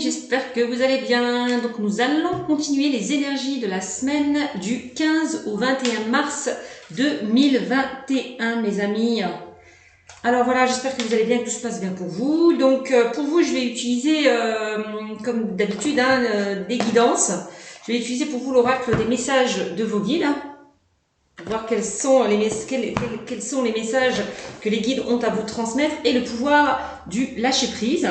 j'espère que vous allez bien. Donc nous allons continuer les énergies de la semaine du 15 au 21 mars 2021 mes amis. Alors voilà, j'espère que vous allez bien, que tout se passe bien pour vous. Donc pour vous, je vais utiliser comme d'habitude des guidances. Je vais utiliser pour vous l'oracle des messages de vos guides. Pour voir quels sont les messages que les guides ont à vous transmettre et le pouvoir du lâcher prise.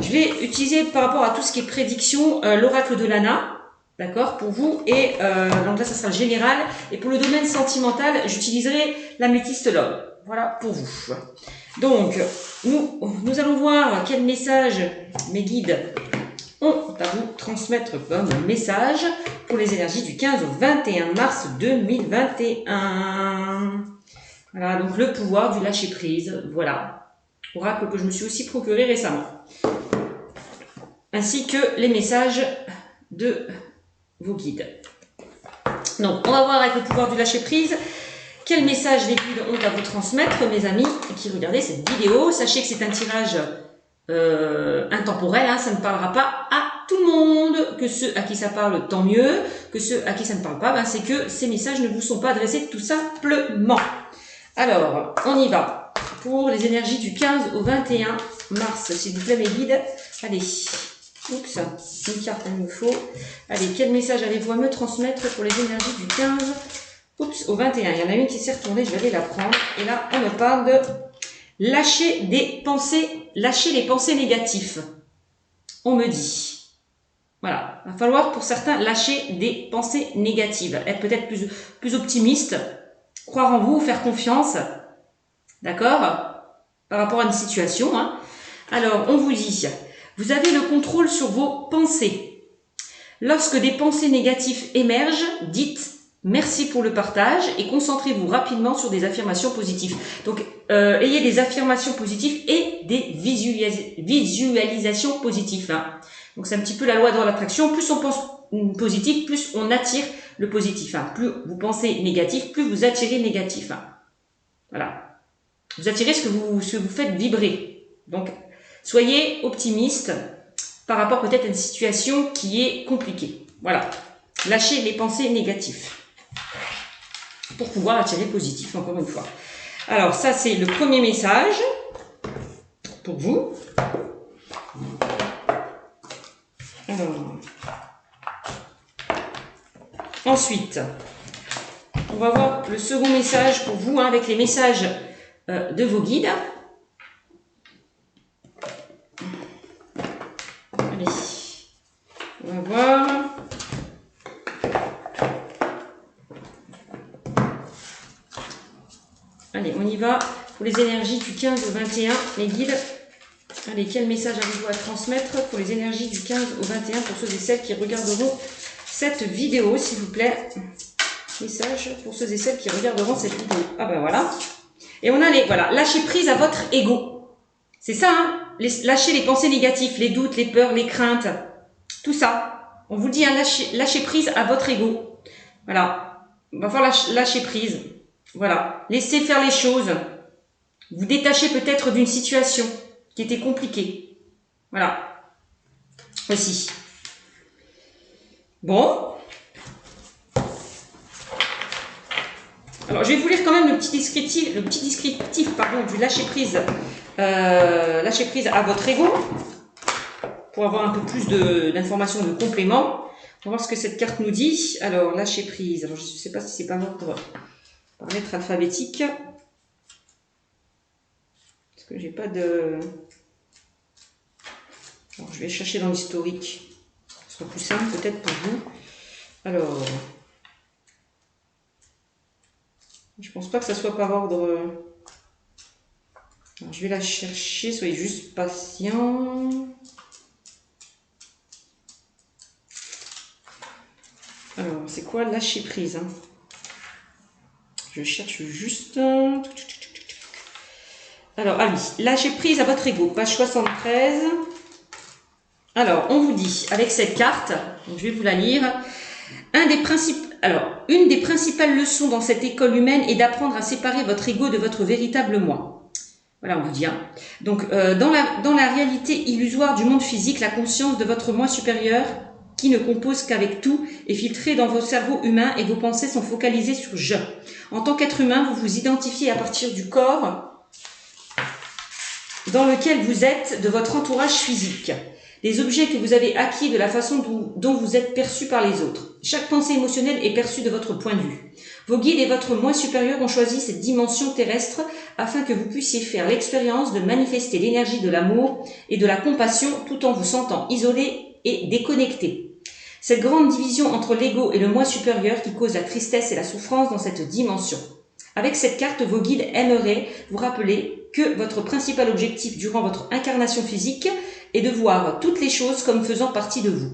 Je vais utiliser par rapport à tout ce qui est prédiction l'oracle de Lana, d'accord, pour vous. Et donc là, ça sera le général. Et pour le domaine sentimental, j'utiliserai l'améthyste l'homme. Voilà pour vous. Donc, nous allons voir quel message mes guides ont à vous transmettre comme message pour les énergies du 15 au 21 mars 2021. Voilà, donc le pouvoir du lâcher prise. Voilà. Oracle que je me suis aussi procuré récemment. Ainsi que les messages de vos guides. Donc, on va voir avec le pouvoir du lâcher prise quel message les guides ont à vous transmettre, mes amis qui regardez cette vidéo. Sachez que c'est un tirage intemporel, hein, ça ne parlera pas à tout le monde. Que ceux à qui ça parle, tant mieux. Que ceux à qui ça ne parle pas, ben, c'est que ces messages ne vous sont pas adressés tout simplement. Alors, on y va. Pour les énergies du 15 au 21 mars, s'il vous plaît, mes guides. Allez. Oups, une carte il me faut. Allez, quel message allez-vous à me transmettre pour les énergies du 15 au 21? Il y en a une qui s'est retournée, je vais aller la prendre. Et là, on me parle de lâcher les pensées négatives. On me dit. Voilà, il va falloir pour certains lâcher des pensées négatives. Être peut-être plus optimiste, croire en vous, faire confiance. D'accord? Par rapport à une situation. Hein. Alors, on vous dit... Vous avez le contrôle sur vos pensées. Lorsque des pensées négatives émergent, dites merci pour le partage et concentrez-vous rapidement sur des affirmations positives. Donc, ayez des affirmations positives et des visualisations positives. Hein. Donc, c'est un petit peu la loi de l'attraction. Plus on pense positif, plus on attire le positif. Hein. Plus vous pensez négatif, plus vous attirez négatif. Hein. Voilà. Vous attirez ce que vous faites vibrer. Donc, soyez optimiste par rapport peut-être à une situation qui est compliquée. Voilà. Lâchez les pensées négatives pour pouvoir attirer le positif, encore une fois. Alors, ça, c'est le premier message pour vous. Alors, ensuite, on va voir le second message pour vous, hein, avec les messages de vos guides. On va voir. Allez, on y va. Pour les énergies du 15 au 21, les guides. Allez, quel message avez-vous à transmettre pour les énergies du 15 au 21 pour ceux et celles qui regarderont cette vidéo, s'il vous plaît. Message pour ceux et celles qui regarderont cette vidéo. Ah ben voilà. Et on a les, voilà, lâcher prise à votre ego. C'est ça, hein, lâcher les pensées négatives, les doutes, les peurs, les craintes. Tout ça, on vous dit, hein, lâchez prise à votre ego. Voilà, on va falloir lâcher prise. Voilà, laissez faire les choses. Vous détachez peut-être d'une situation qui était compliquée. Voilà, voici. Bon. Alors, je vais vous lire quand même le petit descriptif du lâcher prise. Lâcher prise à votre ego. Pour avoir un peu plus d'informations, de compléments. On va voir ce que cette carte nous dit. Alors, lâcher prise. Alors, je ne sais pas si c'est par ordre, par lettre alphabétique. Parce que j'ai pas de... Alors, je vais chercher dans l'historique. Ce sera plus simple peut-être pour vous. Alors, je pense pas que ça soit par ordre... Alors, je vais la chercher. Soyez juste patients. Alors, c'est quoi lâcher prise, hein? Je cherche juste... Alors, allez, lâcher prise à votre ego, page 73. Alors, on vous dit, avec cette carte, donc je vais vous la lire, une des principales leçons dans cette école humaine est d'apprendre à séparer votre ego de votre véritable moi. Voilà, on vous dit. Hein. Donc, dans la réalité illusoire du monde physique, la conscience de votre moi supérieur, qui ne compose qu'avec tout, est filtrée dans vos cerveaux humains et vos pensées sont focalisées sur « je ». En tant qu'être humain, vous vous identifiez à partir du corps dans lequel vous êtes, de votre entourage physique, des objets que vous avez acquis, de la façon dont vous êtes perçu par les autres. Chaque pensée émotionnelle est perçue de votre point de vue. Vos guides et votre moi supérieur ont choisi cette dimension terrestre afin que vous puissiez faire l'expérience de manifester l'énergie de l'amour et de la compassion tout en vous sentant isolé et déconnecté. Cette grande division entre l'ego et le moi supérieur qui cause la tristesse et la souffrance dans cette dimension. Avec cette carte, vos guides aimeraient vous rappeler que votre principal objectif durant votre incarnation physique est de voir toutes les choses comme faisant partie de vous.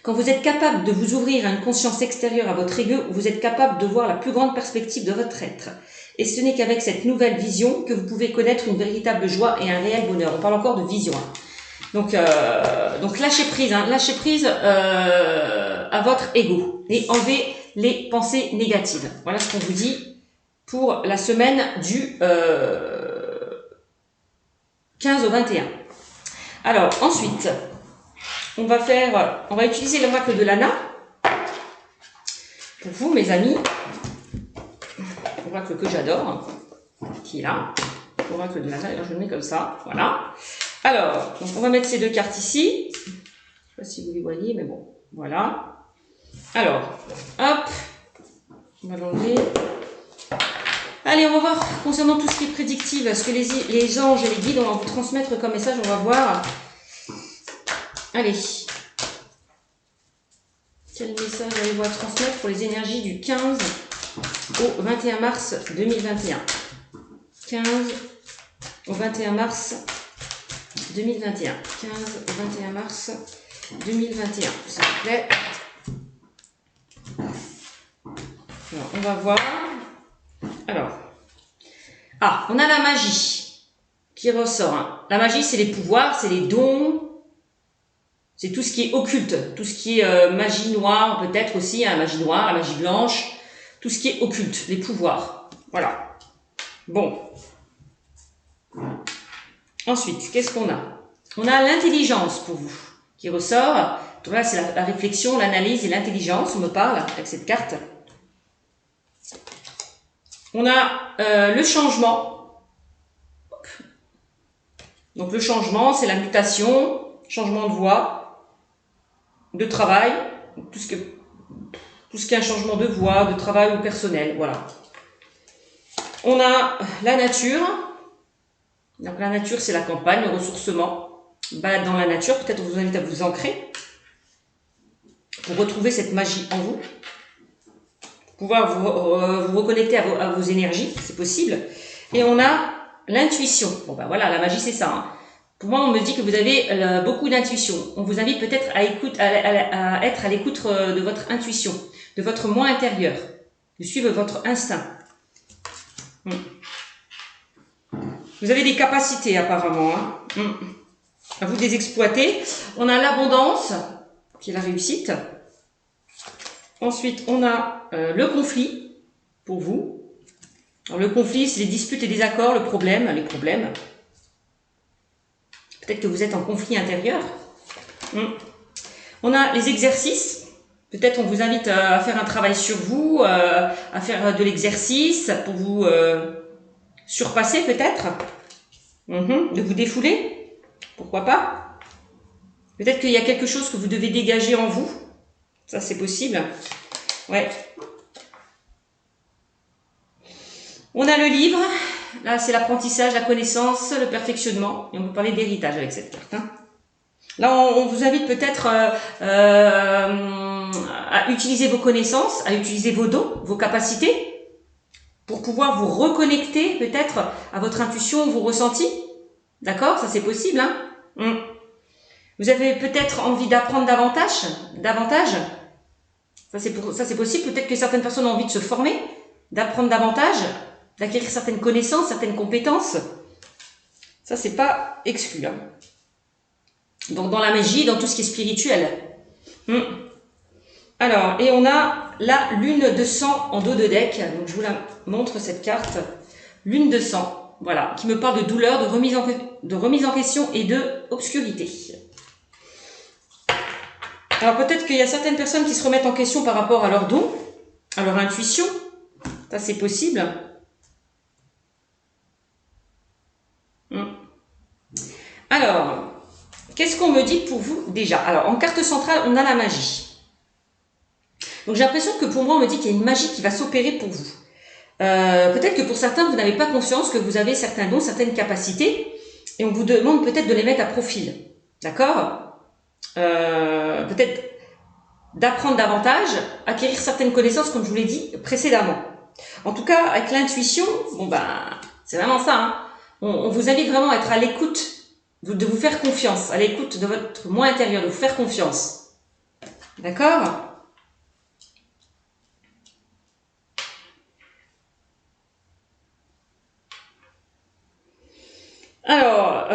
Quand vous êtes capable de vous ouvrir à une conscience extérieure à votre ego, vous êtes capable de voir la plus grande perspective de votre être. Et ce n'est qu'avec cette nouvelle vision que vous pouvez connaître une véritable joie et un réel bonheur. On parle encore de vision. Hein. Donc lâchez prise à votre ego et enlevez les pensées négatives. Voilà ce qu'on vous dit pour la semaine du 15 au 21. Alors ensuite, on va utiliser l'oracle de Lana pour vous, mes amis. L'oracle que j'adore, qui est là. L'oracle de Lana, alors je le mets comme ça, voilà. Alors, donc on va mettre ces deux cartes ici. Je ne sais pas si vous les voyez, mais bon, voilà. Alors, hop, on va l'enlever. Allez, on va voir concernant tout ce qui est prédictif, ce que les anges et les guides vont vous transmettre comme message, on va voir. Allez. Quel message allez-vous transmettre pour les énergies du 15 au 21 mars 2021 ? 15 au 21 mars 2021. 15 au 21 mars 2021, s'il vous plaît. Alors, on va voir. Alors, on a la magie qui ressort. Hein. La magie, c'est les pouvoirs, c'est les dons, c'est tout ce qui est occulte, tout ce qui est magie noire, peut-être aussi, hein, magie noire, la magie blanche, tout ce qui est occulte, les pouvoirs. Voilà. Bon. Ensuite, qu'est-ce qu'on a? On a l'intelligence pour vous qui ressort. Donc là, c'est la réflexion, l'analyse et l'intelligence. On me parle avec cette carte. On a le changement. Donc le changement, c'est la mutation, changement de voie, de travail, tout ce qui est un changement de voie, de travail ou personnel. Voilà. On a la nature. Donc la nature, c'est la campagne, le ressourcement. Balade dans la nature, peut-être on vous invite à vous ancrer pour retrouver cette magie en vous. Pouvoir vous reconnecter à vos énergies, c'est possible. Et on a l'intuition. Bon ben voilà, la magie c'est ça. Hein. Pour moi, on me dit que vous avez beaucoup d'intuition. On vous invite peut-être à être à l'écoute de votre intuition, de votre moi intérieur, de suivre votre instinct. Vous avez des capacités apparemment, hein. À vous de les exploiter. On a l'abondance, qui est la réussite. Ensuite, on a le conflit, pour vous. Alors, le conflit, c'est les disputes et désaccords, les problèmes. Peut-être que vous êtes en conflit intérieur. On a les exercices. Peut-être on vous invite à faire un travail sur vous, à faire de l'exercice pour vous surpasser peut-être. De vous défouler. Pourquoi pas? Peut-être qu'il y a quelque chose que vous devez dégager en vous. Ça, c'est possible. Ouais. On a le livre. Là, c'est l'apprentissage, la connaissance, le perfectionnement. Et on peut parler d'héritage avec cette carte. Hein. Là, on vous invite peut-être à utiliser vos connaissances, à utiliser vos dons, vos capacités, pour pouvoir vous reconnecter peut-être à votre intuition, vos ressentis. D'accord? Ça, c'est possible. Hein. Vous avez peut-être envie d'apprendre davantage. Ça, c'est possible. Peut-être que certaines personnes ont envie de se former, d'apprendre davantage, d'acquérir certaines connaissances, certaines compétences. Ça, c'est pas exclu. Hein. Donc, dans la magie, dans tout ce qui est spirituel. Alors, et on a la lune de sang en dos de deck. Donc, je vous la montre, cette carte. Lune de sang. voilà, qui me parle de douleur, de remise en question et de obscurité. Alors peut-être qu'il y a certaines personnes qui se remettent en question par rapport à leur don, à leur intuition. Ça, c'est possible. Alors, qu'est-ce qu'on me dit pour vous déjà? Alors, en carte centrale, on a la magie. Donc, j'ai l'impression que pour moi, on me dit qu'il y a une magie qui va s'opérer pour vous. Peut-être que pour certains, vous n'avez pas conscience que vous avez certains dons, certaines capacités, et on vous demande peut-être de les mettre à profil. D'accord? Peut-être d'apprendre davantage, acquérir certaines connaissances, comme je vous l'ai dit précédemment. En tout cas, avec l'intuition, bon ben, c'est vraiment ça. Hein. On vous invite vraiment à être à l'écoute, de vous faire confiance, à l'écoute de votre moi intérieur, de vous faire confiance. D'accord? Alors,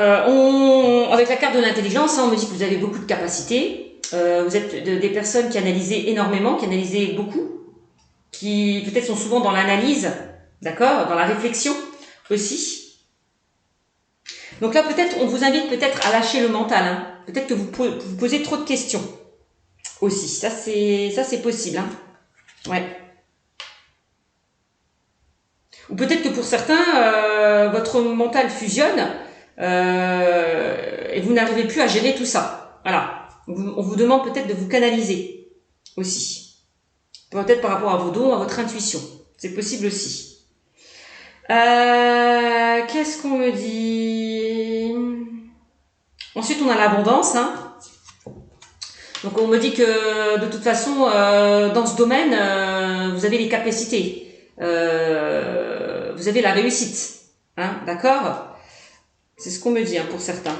avec la carte de l'intelligence, on me dit que vous avez beaucoup de capacités. Vous êtes des personnes qui analysent énormément, qui analysent beaucoup, qui peut-être sont souvent dans l'analyse, d'accord, dans la réflexion aussi. Donc là, peut-être, on vous invite peut-être à lâcher le mental. Hein. Peut-être que vous posez trop de questions aussi. Ça, c'est possible. Hein. Ouais. Ou peut-être que pour certains, votre mental fusionne et vous n'arrivez plus à gérer tout ça. Voilà. On vous demande peut-être de vous canaliser aussi. Peut-être par rapport à vos dons, à votre intuition. C'est possible aussi. Qu'est-ce qu'on me dit? Ensuite, on a l'abondance. Hein. Donc, on me dit que de toute façon, dans ce domaine, vous avez les capacités. Vous avez la réussite. Hein, d'accord? C'est ce qu'on me dit hein, pour certains.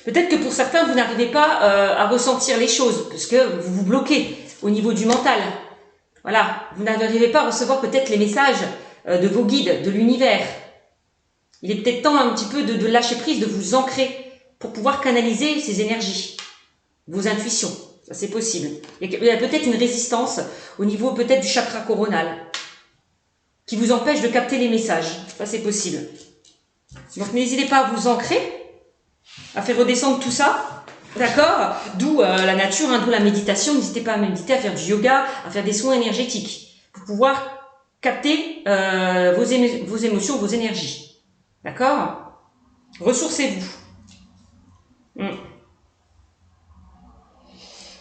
Peut-être que pour certains, vous n'arrivez pas à ressentir les choses, parce que vous vous bloquez au niveau du mental. Voilà, vous n'arrivez pas à recevoir peut-être les messages de vos guides, de l'univers. Il est peut-être temps un petit peu de lâcher prise, de vous ancrer pour pouvoir canaliser ces énergies, vos intuitions. Ça, c'est possible. Il y a peut-être une résistance au niveau peut-être du chakra coronal qui vous empêche de capter les messages. Ça, c'est possible. Donc, n'hésitez pas à vous ancrer, à faire redescendre tout ça. D'accord? D'où la nature, hein, d'où la méditation. N'hésitez pas à méditer, à faire du yoga, à faire des soins énergétiques pour pouvoir capter vos émotions, vos énergies. D'accord? Ressourcez-vous.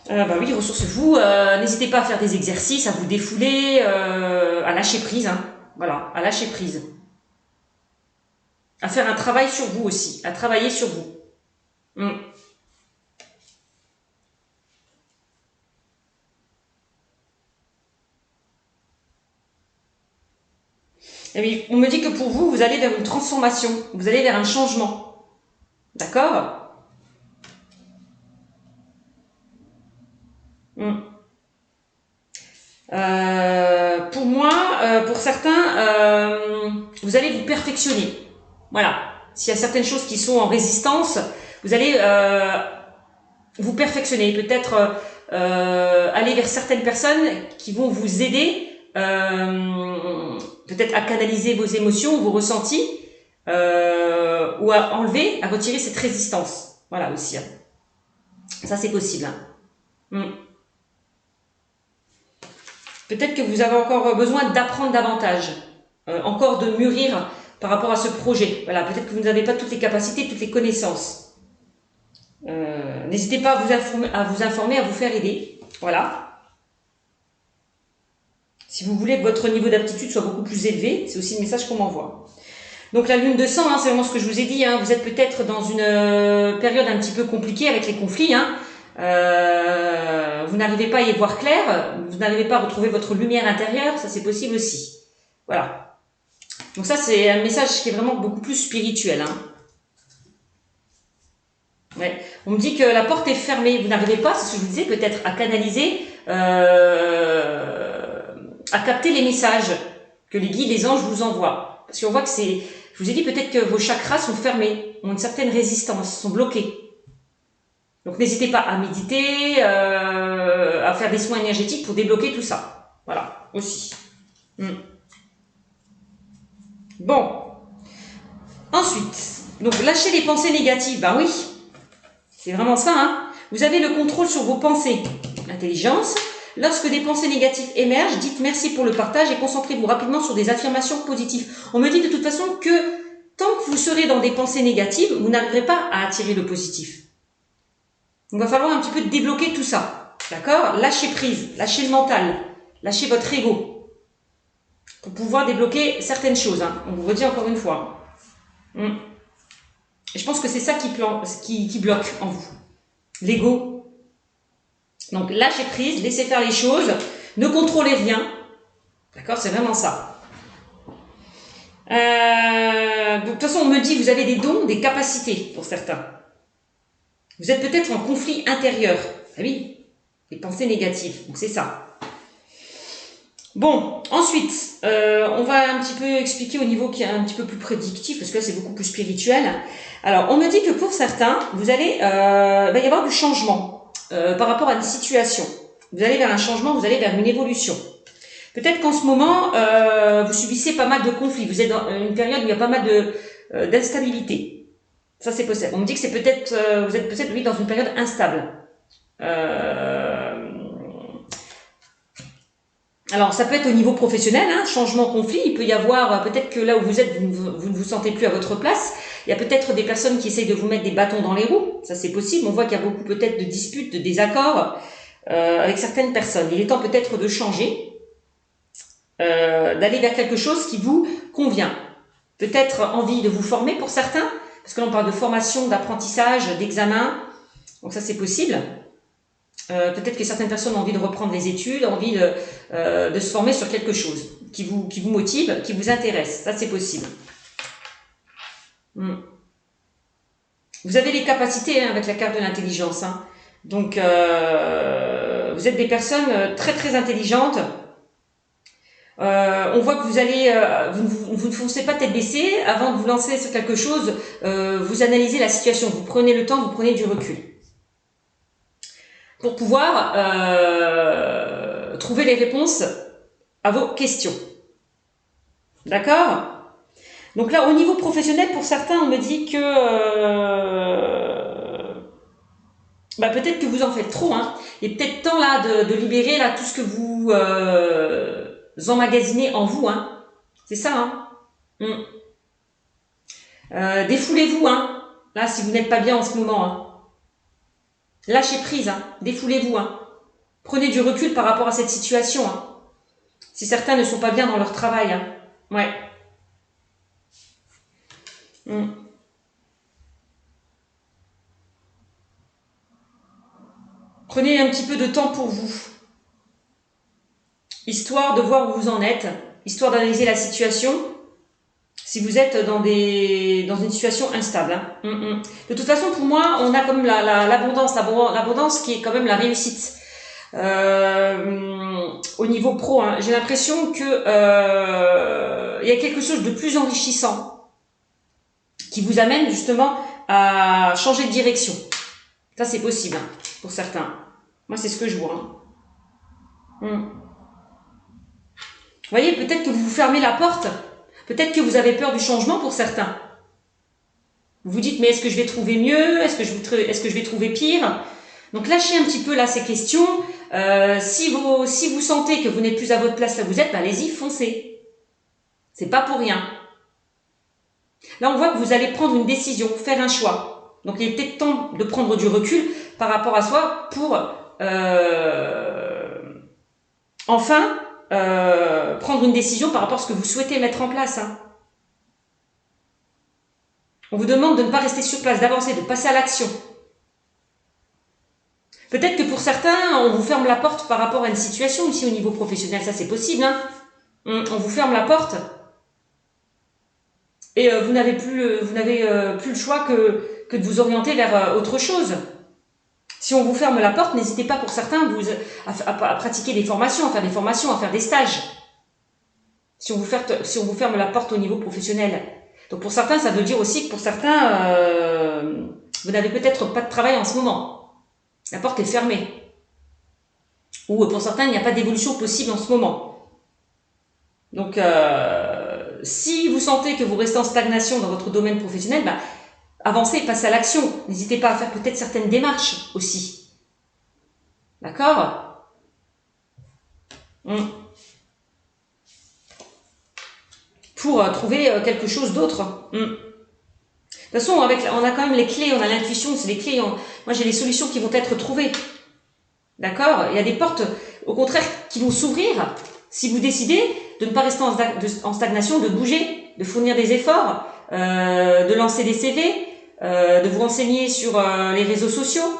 Bah oui, ressourcez-vous. N'hésitez pas à faire des exercices, à vous défouler, à lâcher prise. Hein. Voilà, à lâcher prise. À faire un travail sur vous aussi, à travailler sur vous. Et oui, on me dit que pour vous, vous allez vers une transformation, vous allez vers un changement. D'accord? Pour moi, pour certains, vous allez vous perfectionner. Voilà. S'il y a certaines choses qui sont en résistance, vous allez vous perfectionner. Peut-être aller vers certaines personnes qui vont vous aider peut-être à canaliser vos émotions, vos ressentis, ou à enlever, à retirer cette résistance. Voilà aussi. Hein. Ça, c'est possible. Hein. Peut-être que vous avez encore besoin d'apprendre davantage, encore de mûrir par rapport à ce projet. Voilà, peut-être que vous n'avez pas toutes les capacités, toutes les connaissances. N'hésitez pas à vous informer, à vous faire aider. Voilà. Si vous voulez que votre niveau d'aptitude soit beaucoup plus élevé, c'est aussi le message qu'on m'envoie. Donc la lune de sang, hein, c'est vraiment ce que je vous ai dit. Hein, vous êtes peut-être dans une période un petit peu compliquée avec les conflits. Hein, vous n'arrivez pas à y voir clair, vous n'arrivez pas à retrouver votre lumière intérieure, ça c'est possible aussi. Voilà. Donc ça c'est un message qui est vraiment beaucoup plus spirituel. Hein. Ouais. On me dit que la porte est fermée, vous n'arrivez pas, c'est ce que je vous disais, peut-être à canaliser, à capter les messages que les guides, les anges vous envoient. Parce qu'on voit que c'est, je vous ai dit peut-être que vos chakras sont fermés, ont une certaine résistance, sont bloqués. Donc n'hésitez pas à méditer, à faire des soins énergétiques pour débloquer tout ça. Voilà. aussi. Bon. Ensuite, donc lâchez les pensées négatives. Ben oui, c'est vraiment ça. Hein. Vous avez le contrôle sur vos pensées. Intelligence. Lorsque des pensées négatives émergent, dites merci pour le partage et concentrez-vous rapidement sur des affirmations positives. On me dit de toute façon que tant que vous serez dans des pensées négatives, vous n'arriverez pas à attirer le positif. Il va falloir un petit peu débloquer tout ça. D'accord? Lâchez prise, lâchez le mental, lâchez votre ego. Pour pouvoir débloquer certaines choses. Hein. On vous redit encore une fois. Et je pense que c'est ça qui bloque en vous. L'ego. Donc, lâchez prise, laissez faire les choses, ne contrôlez rien. D'accord? C'est vraiment ça. De toute façon, on me dit, vous avez des dons, des capacités pour certains. Vous êtes peut-être en conflit intérieur. Ah oui, les pensées négatives. Donc, c'est ça. Bon, ensuite, on va un petit peu expliquer au niveau qui est un petit peu plus prédictif, parce que là, c'est beaucoup plus spirituel. Alors, on me dit que pour certains, vous allez, il va y avoir du changement. Par rapport à une situation. Vous allez vers un changement, vous allez vers une évolution. Peut-être qu'en ce moment, vous subissez pas mal de conflits. Vous êtes dans une période où il y a pas mal d'instabilité. Ça, c'est possible. On me dit que c'est peut-être, vous êtes peut-être oui, dans une période instable. Alors, ça peut être au niveau professionnel, hein, changement, conflit. Il peut y avoir, peut-être que là où vous êtes, vous ne vous sentez plus à votre place. Il y a peut-être des personnes qui essayent de vous mettre des bâtons dans les roues. Ça, c'est possible. On voit qu'il y a beaucoup peut-être de disputes, de désaccords avec certaines personnes. Il est temps peut-être de changer, d'aller vers quelque chose qui vous convient. Peut-être envie de vous former pour certains, parce que là, on parle de formation, d'apprentissage, d'examen. Donc ça, c'est possible. Peut-être que certaines personnes ont envie de reprendre les études, envie de se former sur quelque chose qui vous motive, qui vous intéresse. Ça, c'est possible. Vous avez les capacités avec la carte de l'intelligence. Hein. Donc, vous êtes des personnes très très intelligentes. On voit que vous allez, vous ne foncez pas tête baissée. Avant de vous lancer sur quelque chose, vous analysez la situation. Vous prenez le temps, vous prenez du recul. Pour pouvoir trouver les réponses à vos questions. D'accord ? Donc là, au niveau professionnel, pour certains, on me dit que peut-être que vous en faites trop. Hein. Il est peut-être temps là de libérer là tout ce que vous emmagasinez en vous. Hein. C'est ça. Hein. Défoulez-vous. Hein. Là, si vous n'êtes pas bien en ce moment. Hein. Lâchez prise. Hein. Défoulez-vous. Hein. Prenez du recul par rapport à cette situation. Hein. Si certains ne sont pas bien dans leur travail. Hein. Ouais. Prenez un petit peu de temps pour vous, histoire de voir où vous en êtes, histoire d'analyser la situation, si vous êtes dans une situation instable. Hein. De toute façon, pour moi, on a comme l'abondance qui est quand même la réussite. Au niveau pro, hein, j'ai l'impression que y a quelque chose de plus enrichissant qui vous amène justement à changer de direction. Ça, c'est possible hein, pour certains. Moi, c'est ce que je vois. Hein. Vous voyez, peut-être que vous vous fermez la porte. Peut-être que vous avez peur du changement pour certains. Vous vous dites, mais est-ce que je vais trouver mieux? Est-ce que je vais trouver pire? Donc, lâchez un petit peu là ces questions. Si vous sentez que vous n'êtes plus à votre place là où vous êtes, allez-y, foncez. C'est pas pour rien. Là, on voit que vous allez prendre une décision, faire un choix. Donc, il est peut-être temps de prendre du recul par rapport à soi pour enfin prendre une décision par rapport à ce que vous souhaitez mettre en place. Hein. On vous demande de ne pas rester sur place, d'avancer, de passer à l'action. Peut-être que pour certains, on vous ferme la porte par rapport à une situation aussi au niveau professionnel. Ça, c'est possible. Hein. On vous ferme la porte. Et vous n'avez plus le choix que de vous orienter vers autre chose. Si on vous ferme la porte, n'hésitez pas pour certains à pratiquer des formations, à faire des formations, à faire des stages. Si on vous ferme la porte au niveau professionnel. Donc pour certains, ça veut dire aussi que pour certains, vous n'avez peut-être pas de travail en ce moment. La porte est fermée. Ou pour certains, il n'y a pas d'évolution possible en ce moment. Donc, si vous sentez que vous restez en stagnation dans votre domaine professionnel, bah, avancez, passez à l'action. N'hésitez pas à faire peut-être certaines démarches aussi. D'accord? Pour trouver quelque chose d'autre. De toute façon, on a quand même les clés, on a l'intuition, c'est les clés. Moi, j'ai les solutions qui vont être trouvées. D'accord? Il y a des portes, au contraire, qui vont s'ouvrir si vous décidez de ne pas rester en stagnation, de bouger, de fournir des efforts, de lancer des CV, de vous renseigner sur les réseaux sociaux.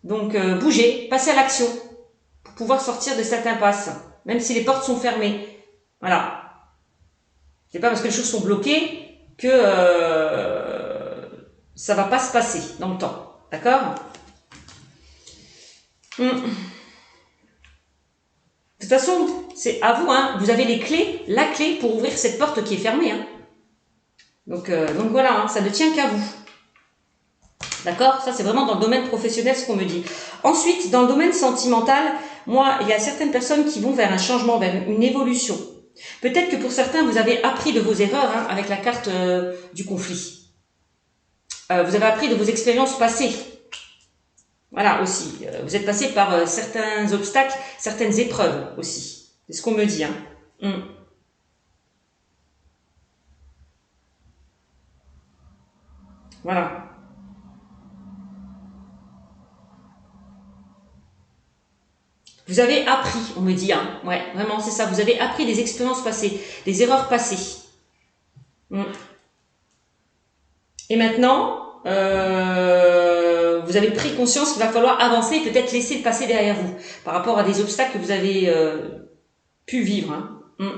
Donc, bougez, passez à l'action pour pouvoir sortir de cette impasse, même si les portes sont fermées. Voilà. C'est pas parce que les choses sont bloquées que ça va pas se passer dans le temps. D'accord? De toute façon, c'est à vous, hein. Vous avez les clés, la clé pour ouvrir cette porte qui est fermée. Hein. Donc voilà, hein, ça ne tient qu'à vous. D'accord? Ça, c'est vraiment dans le domaine professionnel ce qu'on me dit. Ensuite, dans le domaine sentimental, moi, il y a certaines personnes qui vont vers un changement, vers une évolution. Peut-être que pour certains, vous avez appris de vos erreurs hein, avec la carte du conflit. Vous avez appris de vos expériences passées. Voilà, aussi. Vous êtes passé par certains obstacles, certaines épreuves aussi. C'est ce qu'on me dit. Hein. Voilà. Vous avez appris, on me dit. Hein. Ouais, vraiment, c'est ça. Vous avez appris des expériences passées, des erreurs passées. Et maintenant, vous avez pris conscience qu'il va falloir avancer et peut-être laisser le passé derrière vous par rapport à des obstacles que vous avez pu vivre. Hein.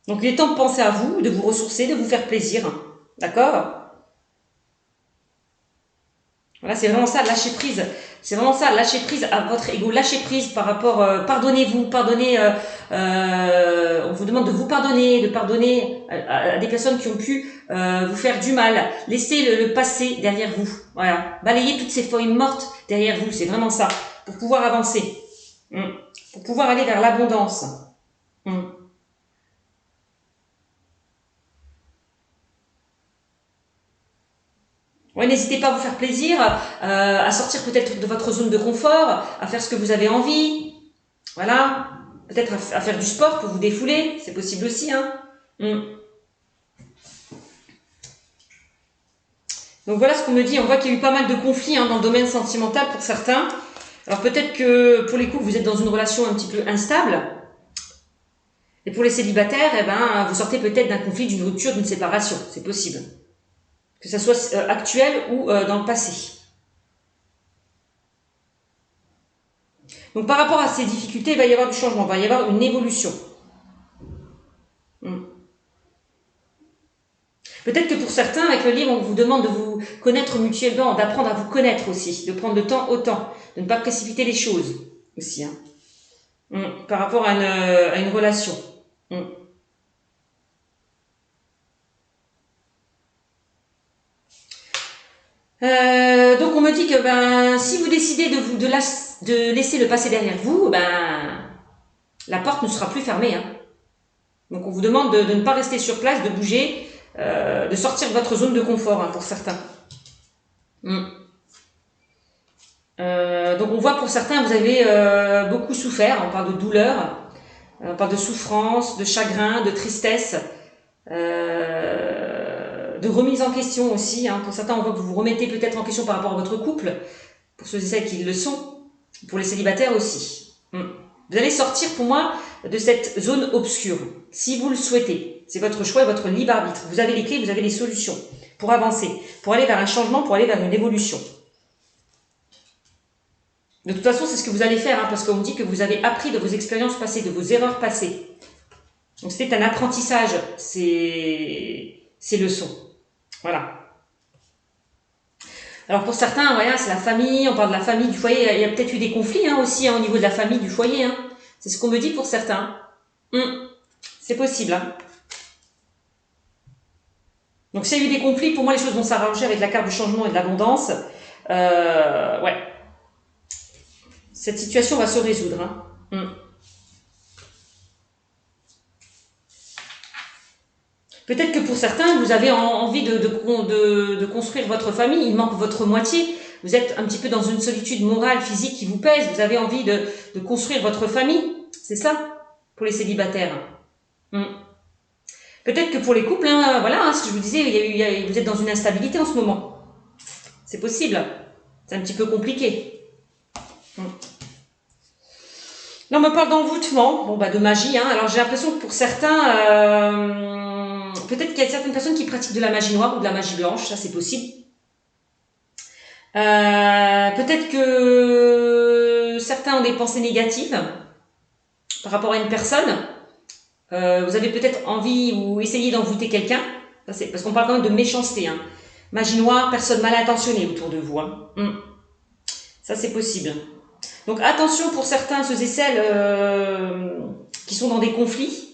Donc, il est temps de penser à vous, de vous ressourcer, de vous faire plaisir. D'accord? Voilà, c'est vraiment ça, lâcher prise. C'est vraiment ça, lâcher prise à votre ego, lâcher prise par rapport, pardonnez-vous, pardonnez, on vous demande de vous pardonner, de pardonner à des personnes qui ont pu vous faire du mal. Laissez le passé derrière vous. Voilà, balayez toutes ces feuilles mortes derrière vous, c'est vraiment ça, pour pouvoir avancer, pour pouvoir aller vers l'abondance. Ouais, n'hésitez pas à vous faire plaisir, à sortir peut-être de votre zone de confort, à faire ce que vous avez envie. Voilà. Peut-être à faire du sport pour vous défouler. C'est possible aussi. Hein. Donc voilà ce qu'on me dit. On voit qu'il y a eu pas mal de conflits hein, dans le domaine sentimental pour certains. Alors peut-être que pour les couples, vous êtes dans une relation un petit peu instable. Et pour les célibataires, eh ben, vous sortez peut-être d'un conflit, d'une rupture, d'une séparation. C'est possible. Que ça soit actuel ou dans le passé. Donc par rapport à ces difficultés, il va y avoir du changement, il va y avoir une évolution. Peut-être que pour certains, avec le livre, on vous demande de vous connaître mutuellement, d'apprendre à vous connaître aussi, de prendre le temps autant, de ne pas précipiter les choses aussi, hein. Par rapport à une relation. Donc on me dit que ben si vous décidez de laisser le passé derrière vous, ben la porte ne sera plus fermée. Hein. Donc on vous demande de ne pas rester sur place, de bouger, de sortir de votre zone de confort hein, pour certains. Donc on voit pour certains, vous avez beaucoup souffert, on parle de douleur, on parle de souffrance, de chagrin, de tristesse, de remise en question aussi. Hein. Pour certains, on voit que vous vous remettez peut-être en question par rapport à votre couple, pour ceux et celles qui le sont, pour les célibataires aussi. Vous allez sortir pour moi de cette zone obscure, si vous le souhaitez. C'est votre choix et votre libre arbitre. Vous avez les clés, vous avez les solutions pour avancer, pour aller vers un changement, pour aller vers une évolution. De toute façon, c'est ce que vous allez faire, hein, parce qu'on me dit que vous avez appris de vos expériences passées, de vos erreurs passées. Donc c'était un apprentissage, ces leçons. Voilà. Alors pour certains, voilà, c'est la famille, on parle de la famille, du foyer, il y a peut-être eu des conflits hein, aussi hein, au niveau de la famille, du foyer. Hein. C'est ce qu'on me dit pour certains. C'est possible. Hein. Donc s'il y a eu des conflits, pour moi les choses vont s'arranger avec la carte du changement et de l'abondance. Ouais. Cette situation va se résoudre. Hein. Peut-être que pour certains, vous avez envie de construire votre famille, il manque votre moitié. Vous êtes un petit peu dans une solitude morale, physique qui vous pèse. Vous avez envie de construire votre famille. C'est ça, pour les célibataires. Peut-être que pour les couples, hein, voilà, hein, ce que je vous disais, vous êtes dans une instabilité en ce moment. C'est possible. C'est un petit peu compliqué. Là, on me parle d'envoûtement, bon, de magie. Hein. Alors, j'ai l'impression que pour certains, peut-être qu'il y a certaines personnes qui pratiquent de la magie noire ou de la magie blanche, ça c'est possible. Peut-être que certains ont des pensées négatives par rapport à une personne. Vous avez peut-être envie ou essayé d'envoûter quelqu'un, parce qu'on parle quand même de méchanceté. Hein. Magie noire, personne mal intentionnée autour de vous. Hein. Ça c'est possible. Donc attention pour certains, ceux et celles qui sont dans des conflits.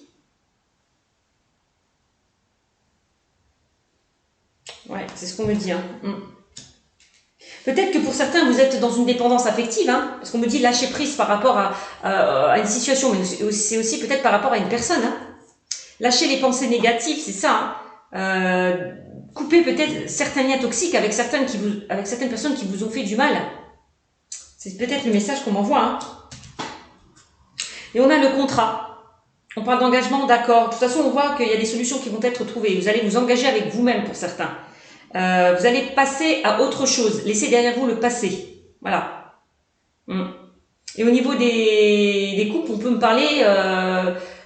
Ouais, c'est ce qu'on me dit. Hein. Peut-être que pour certains, vous êtes dans une dépendance affective, hein, parce qu'on me dit lâcher prise par rapport à une situation, mais c'est aussi peut-être par rapport à une personne. Hein. Lâcher les pensées négatives, c'est ça. Hein. Couper peut-être certains liens toxiques avec certaines personnes qui vous ont fait du mal. C'est peut-être le message qu'on m'envoie. Hein. Et on a le contrat. On parle d'engagement, d'accord. De toute façon, on voit qu'il y a des solutions qui vont être trouvées. Vous allez vous engager avec vous-même pour certains. Vous allez passer à autre chose. Laissez derrière vous le passé. Voilà. Et au niveau des couples, on peut me parler...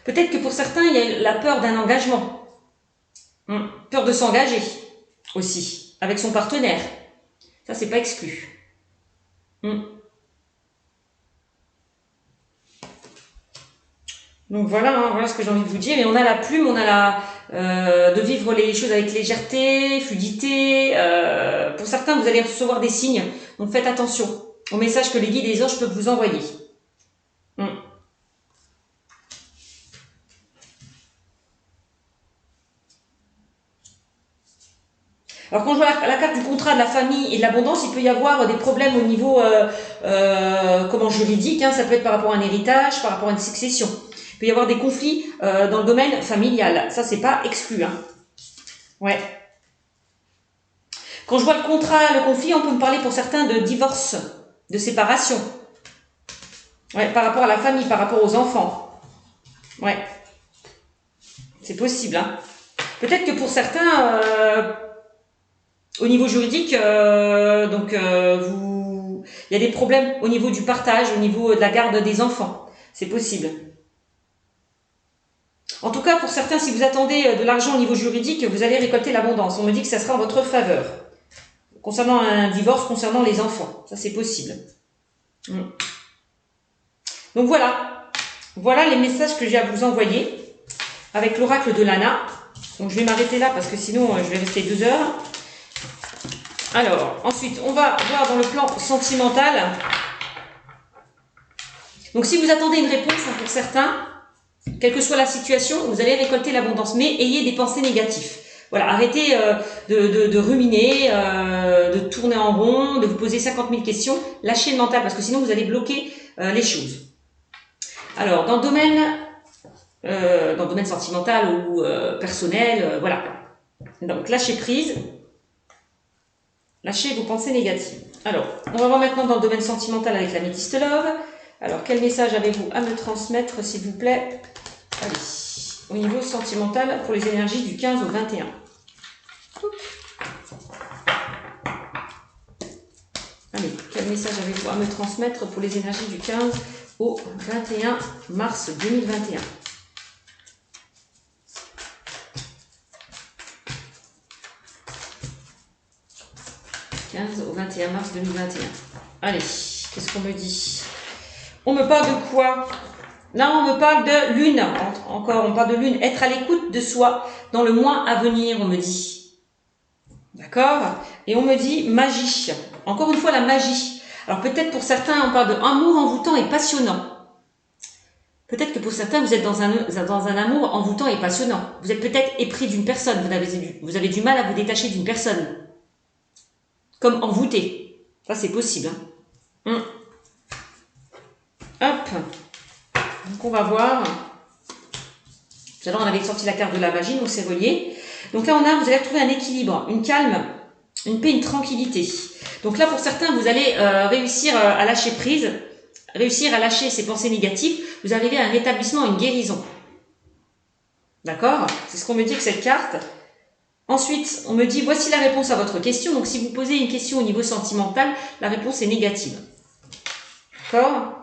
peut-être que pour certains, il y a la peur d'un engagement. Peur de s'engager aussi, avec son partenaire. Ça, c'est pas exclu. Donc voilà ce que j'ai envie de vous dire. Et on a la plume, on a de vivre les choses avec légèreté, fluidité. Pour certains, vous allez recevoir des signes. Donc faites attention aux messages que les guides et les anges peuvent vous envoyer. Alors quand je vois la carte du contrat, de la famille et de l'abondance, il peut y avoir des problèmes au niveau juridique. Hein, ça peut être par rapport à un héritage, par rapport à une succession. Il peut y avoir des conflits dans le domaine familial. Ça, c'est pas exclu. Hein. Ouais. Quand je vois le contrat, le conflit, on peut me parler pour certains de divorce, de séparation. Ouais, par rapport à la famille, par rapport aux enfants. Ouais. C'est possible. Hein. Peut-être que pour certains... au niveau juridique, il y a des problèmes au niveau du partage, au niveau de la garde des enfants. C'est possible. En tout cas, pour certains, si vous attendez de l'argent au niveau juridique, vous allez récolter l'abondance. On me dit que ça sera en votre faveur. Concernant un divorce, concernant les enfants. Ça, c'est possible. Donc voilà. Voilà les messages que j'ai à vous envoyer avec l'oracle de Lana. Donc je vais m'arrêter là parce que sinon, je vais rester 2 heures. Alors, ensuite, on va voir dans le plan sentimental. Donc, si vous attendez une réponse, hein, pour certains, quelle que soit la situation, vous allez récolter l'abondance. Mais ayez des pensées négatives. Voilà, arrêtez de ruminer, de tourner en rond, de vous poser 50 000 questions. Lâchez le mental, parce que sinon, vous allez bloquer les choses. Alors, dans le domaine sentimental ou personnel, voilà. Donc, lâchez prise. Lâchez vos pensées négatives. Alors, on va voir maintenant dans le domaine sentimental avec la Métiste Love. Alors, quel message avez-vous à me transmettre, s'il vous plaît? Allez, au niveau sentimental, pour les énergies du 15 au 21. Allez, quel message avez-vous à me transmettre pour les énergies du 15 au 21 mars 2021? Au 21 mars 2021. Allez, qu'est-ce qu'on me dit? On me parle de quoi? Là, on me parle de lune. Encore, on parle de lune. Être à l'écoute de soi dans le mois à venir, on me dit. D'accord? Et on me dit magie. Encore une fois, la magie. Alors peut-être pour certains, on parle de amour envoûtant et passionnant. Peut-être que pour certains, vous êtes dans un amour envoûtant et passionnant. Vous êtes peut-être épris d'une personne. Vous avez du mal à vous détacher d'une personne. Comme envoûté. Ça, c'est possible. Hein. Hop. Donc, on va voir. Tout à l'heure, on avait sorti la carte de la magie, donc c'est relié. Donc là, vous allez retrouver un équilibre, une calme, une paix, une tranquillité. Donc là, pour certains, vous allez réussir à lâcher prise, réussir à lâcher ces pensées négatives. Vous arrivez à un rétablissement, à une guérison. D'accord? C'est ce qu'on me dit avec cette carte. Ensuite, on me dit, voici la réponse à votre question. Donc, si vous posez une question au niveau sentimental, la réponse est négative. D'accord?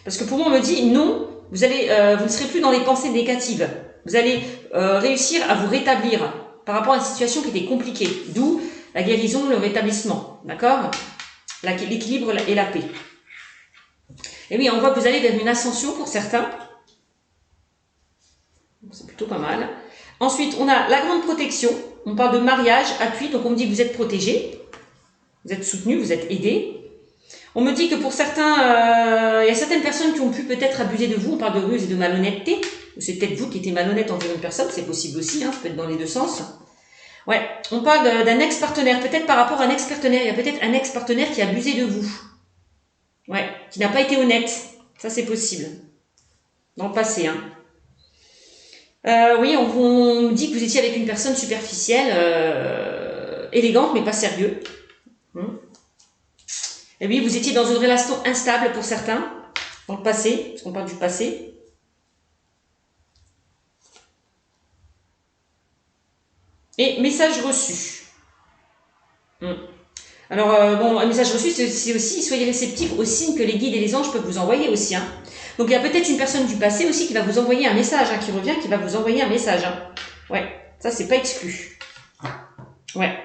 Parce que pour moi, on me dit, non, vous ne serez plus dans les pensées négatives. Vous allez réussir à vous rétablir par rapport à une situation qui était compliquée. D'où la guérison, le rétablissement. D'accord? L'équilibre et la paix. Et oui, on voit que vous allez vers une ascension pour certains. C'est plutôt pas mal. Ensuite, on a la grande protection. On parle de mariage, appui. Donc, on me dit que vous êtes protégé. Vous êtes soutenu, vous êtes aidé. On me dit que pour certains, il y a certaines personnes qui ont pu peut-être abuser de vous. On parle de ruse et de malhonnêteté. C'est peut-être vous qui étiez malhonnête envers une personne. C'est possible aussi, hein, ça peut être dans les deux sens. Ouais, on parle d'un ex-partenaire. Peut-être par rapport à un ex-partenaire. Il y a peut-être un ex-partenaire qui a abusé de vous. Ouais, qui n'a pas été honnête. Ça, c'est possible. Dans le passé, hein. Oui, on me dit que vous étiez avec une personne superficielle, élégante, mais pas sérieux. Et oui, vous étiez dans une relation instable pour certains, dans le passé, parce qu'on parle du passé. Et message reçu. Alors, bon, un message reçu, c'est aussi, soyez réceptifs aux signes que les guides et les anges peuvent vous envoyer aussi. Hein. Donc, il y a peut-être une personne du passé aussi qui va vous envoyer un message, hein, qui revient, qui va vous envoyer un message. Hein. Ouais, ça, c'est pas exclu. Ouais.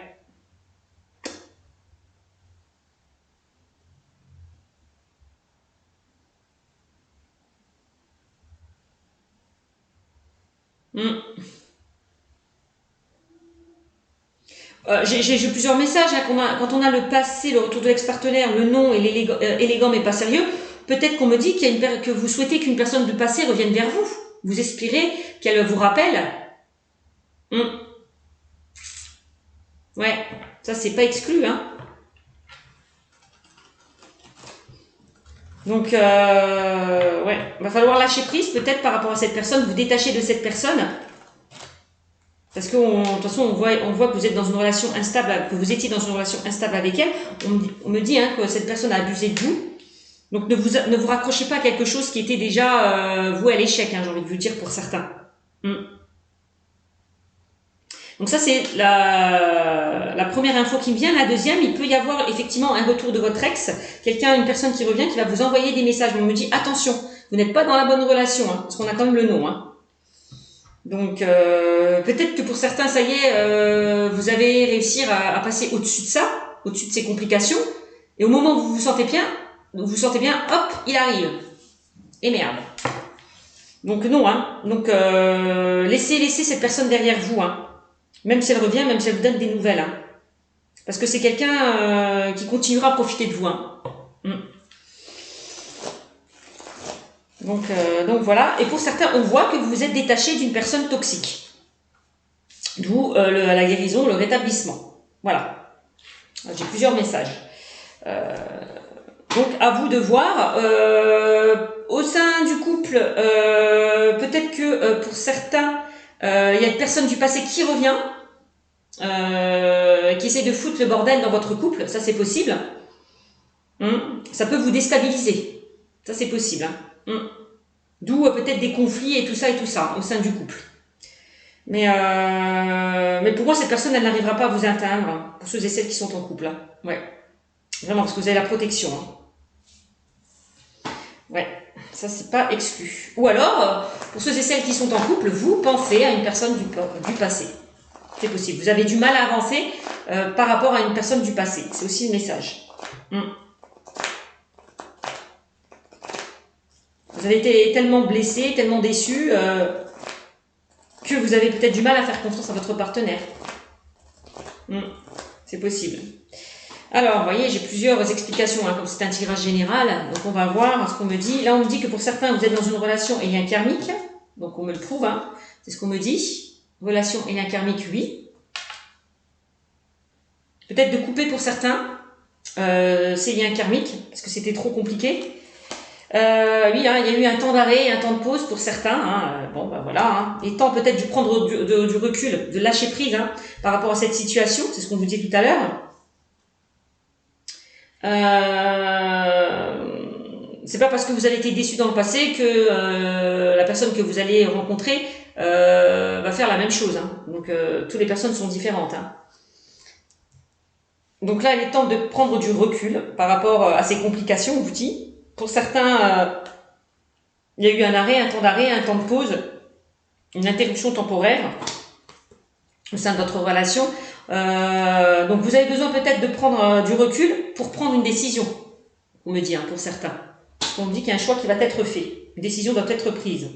J'ai plusieurs messages. Hein, quand on a le passé, le retour de l'ex-partenaire, le nom et élégant mais pas sérieux, peut-être qu'on me dit que vous souhaitez qu'une personne du passé revienne vers vous. Vous espérez qu'elle vous rappelle. Ouais, ça c'est pas exclu. Hein. Donc, ouais, va falloir lâcher prise peut-être par rapport à cette personne, vous détacher de cette personne. Parce que de toute façon, on voit que vous êtes dans une relation instable, que vous étiez dans une relation instable avec elle. On me dit hein, que cette personne a abusé de vous. Donc ne vous raccrochez pas à quelque chose qui était déjà voué à l'échec, hein, j'ai envie de vous dire pour certains. Donc ça c'est la première info qui me vient. La deuxième, il peut y avoir effectivement un retour de votre ex, une personne qui revient, qui va vous envoyer des messages. On me dit attention, vous n'êtes pas dans la bonne relation, hein, parce qu'on a quand même le nom. Hein. Donc peut-être que pour certains, ça y est, vous avez réussi à passer au-dessus de ça, au-dessus de ces complications, et au moment où vous vous sentez bien, hop, il arrive. Et merde. Donc non, hein. Donc laissez cette personne derrière vous, hein. Même si elle revient, même si elle vous donne des nouvelles, hein. Parce que c'est quelqu'un qui continuera à profiter de vous, hein. Donc voilà. Et pour certains, on voit que vous vous êtes détaché d'une personne toxique. D'où la guérison, le rétablissement. Voilà. J'ai plusieurs messages. Donc à vous de voir. Au sein du couple, peut-être que pour certains, il y a une personne du passé qui revient, qui essaie de foutre le bordel dans votre couple. Ça c'est possible. Ça peut vous déstabiliser. Ça c'est possible. Hein. D'où peut-être des conflits et tout ça au sein du couple. Mais pour moi, cette personne, elle n'arrivera pas à vous atteindre, hein, pour ceux et celles qui sont en couple. Hein. Ouais. Vraiment, parce que vous avez la protection. Hein. Ouais, ça c'est pas exclu. Ou alors, pour ceux et celles qui sont en couple, vous pensez à une personne du passé. C'est possible. Vous avez du mal à avancer par rapport à une personne du passé. C'est aussi le message. Vous avez été tellement blessé, tellement déçu, que vous avez peut-être du mal à faire confiance à votre partenaire. C'est possible. Alors, vous voyez, j'ai plusieurs explications, hein, comme c'est un tirage général. Donc, on va voir ce qu'on me dit. Là, on me dit que pour certains, vous êtes dans une relation et lien karmique. Donc, on me le prouve. Hein. C'est ce qu'on me dit. Relation et lien karmique, oui. Peut-être de couper pour certains ces liens karmiques, parce que c'était trop compliqué. Oui, hein, il y a eu un temps d'arrêt, un temps de pause pour certains. Hein. Bon, ben voilà. Hein. Et temps peut-être de prendre du recul, de lâcher prise hein, par rapport à cette situation. C'est ce qu'on vous dit tout à l'heure. C'est pas parce que vous avez été déçu dans le passé que la personne que vous allez rencontrer va faire la même chose. Hein. Donc, toutes les personnes sont différentes. Hein. Donc là, il est temps de prendre du recul par rapport à ces complications, on vous dit. Pour certains, il y a eu un arrêt, un temps d'arrêt, un temps de pause, une interruption temporaire au sein de votre relation. Donc vous avez besoin peut-être de prendre du recul pour prendre une décision, on me dit, hein, pour certains. On me dit qu'il y a un choix qui va être fait, une décision doit être prise.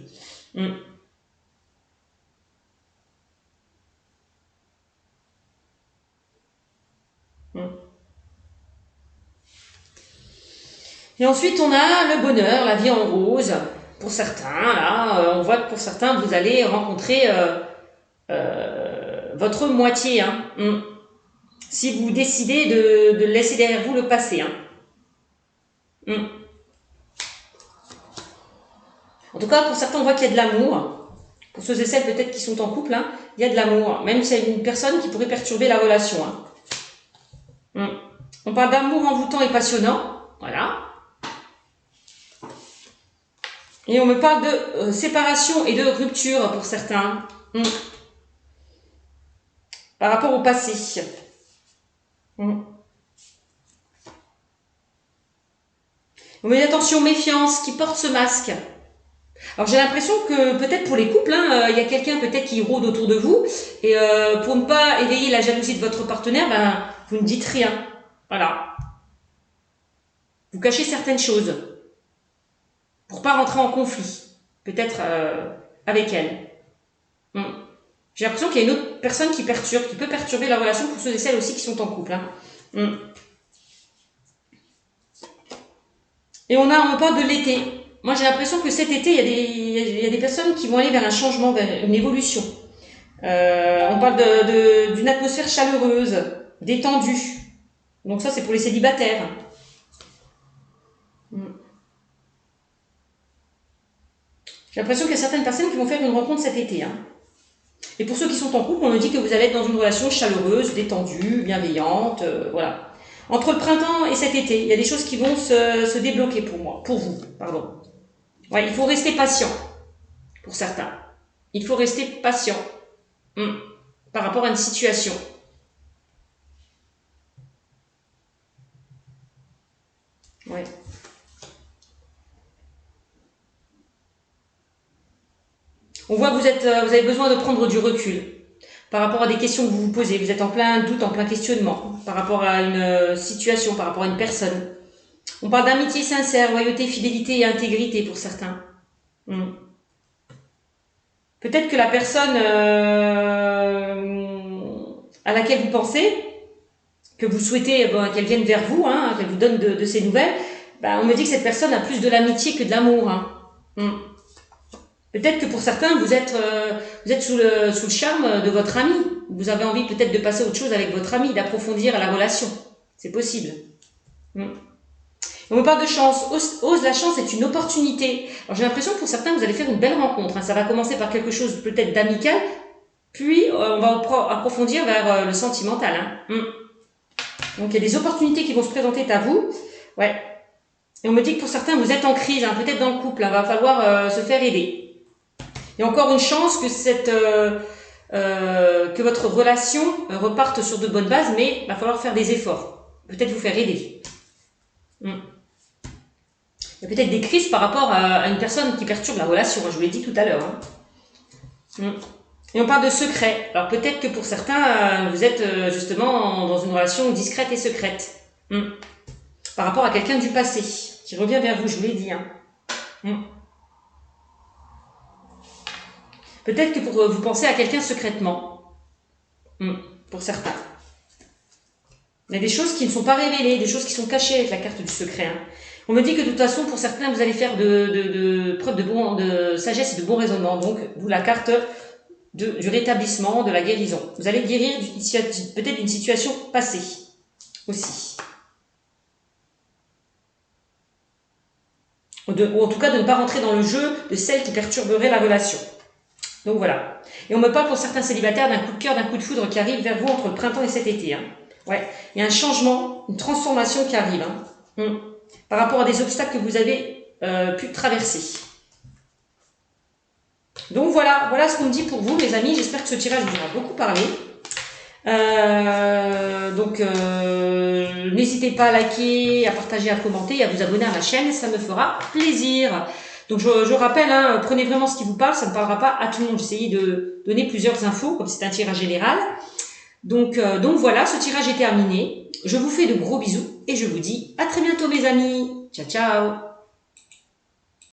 Et ensuite, on a le bonheur, la vie en rose. Pour certains, là, on voit que pour certains, vous allez rencontrer votre moitié. Hein. Si vous décidez de laisser derrière vous le passé. Hein. En tout cas, pour certains, on voit qu'il y a de l'amour. Pour ceux et celles peut-être qui sont en couple, hein, il y a de l'amour. Même si c'est une personne qui pourrait perturber la relation. Hein. On parle d'amour envoûtant et passionnant. Voilà. Et on me parle de séparation et de rupture pour certains. Par rapport au passé. On me dit attention, méfiance, qui porte ce masque. Alors j'ai l'impression que peut-être pour les couples, hein, il y a quelqu'un peut-être qui rôde autour de vous. Et pour ne pas éveiller la jalousie de votre partenaire, ben, vous ne dites rien. Voilà. Vous cachez certaines choses. Pour pas rentrer en conflit. Peut-être avec elle. J'ai l'impression qu'il y a une autre personne qui perturbe, qui peut perturber la relation pour ceux et celles aussi qui sont en couple. Hein. Et on me parle de l'été. Moi, j'ai l'impression que cet été, il y a des personnes qui vont aller vers un changement, vers une évolution. On parle d'une atmosphère chaleureuse, détendue. Donc ça, c'est pour les célibataires. J'ai l'impression qu'il y a certaines personnes qui vont faire une rencontre cet été. Hein. Et pour ceux qui sont en couple, on me dit que vous allez être dans une relation chaleureuse, détendue, bienveillante, voilà. Entre le printemps et cet été, il y a des choses qui vont se débloquer pour vous, pardon. Ouais, il faut rester patient, pour certains. Il faut rester patient par rapport à une situation. Ouais. On voit que vous avez besoin de prendre du recul par rapport à des questions que vous vous posez. Vous êtes en plein doute, en plein questionnement par rapport à une situation, par rapport à une personne. On parle d'amitié sincère, loyauté, fidélité et intégrité pour certains. Peut-être que la personne à laquelle vous pensez, que vous souhaitez qu'elle vienne vers vous, hein, qu'elle vous donne de ses nouvelles, on me dit que cette personne a plus de l'amitié que de l'amour. Hein. Peut-être que pour certains, vous êtes sous le charme de votre ami. Vous avez envie peut-être de passer à autre chose avec votre ami, d'approfondir la relation. C'est possible. On me parle de chance. Ose la chance est une opportunité. Alors j'ai l'impression que pour certains, vous allez faire une belle rencontre. Hein. Ça va commencer par quelque chose peut-être d'amical, puis on va approfondir vers le sentimental. Hein. Donc il y a des opportunités qui vont se présenter à vous. Ouais. Et on me dit que pour certains, vous êtes en crise, hein, peut-être dans le couple. Il va falloir se faire aider. Il y a encore une chance que que votre relation reparte sur de bonnes bases, mais il va falloir faire des efforts. Peut-être vous faire aider. Il y a peut-être des crises par rapport à une personne qui perturbe la relation, je vous l'ai dit tout à l'heure. Hein. Et on parle de secret. Alors peut-être que pour certains, vous êtes justement dans une relation discrète et secrète. Par rapport à quelqu'un du passé, qui revient vers vous, je vous l'ai dit. Hein. Peut-être que vous pensez à quelqu'un secrètement. Pour certains. Il y a des choses qui ne sont pas révélées, des choses qui sont cachées avec la carte du secret. Hein. On me dit que de toute façon, pour certains, vous allez faire preuve de sagesse et de bon raisonnement. Donc, vous, la carte du rétablissement, de la guérison. Vous allez guérir peut-être d'une situation passée aussi. ou en tout cas de ne pas rentrer dans le jeu de celle qui perturberait la relation. Donc voilà. Et on me parle pour certains célibataires d'un coup de cœur, d'un coup de foudre qui arrive vers vous entre le printemps et cet été. Hein. Ouais. Il y a un changement, une transformation qui arrive. Hein. Par rapport à des obstacles que vous avez pu traverser. Donc voilà, voilà ce qu'on me dit pour vous, mes amis. J'espère que ce tirage vous aura beaucoup parlé. N'hésitez pas à liker, à partager, à commenter et à vous abonner à ma chaîne, ça me fera plaisir. Donc je rappelle, hein, prenez vraiment ce qui vous parle, ça ne parlera pas à tout le monde. J'essayais de donner plusieurs infos, comme c'est un tirage général. Donc voilà, ce tirage est terminé. Je vous fais de gros bisous et je vous dis à très bientôt mes amis. Ciao, ciao.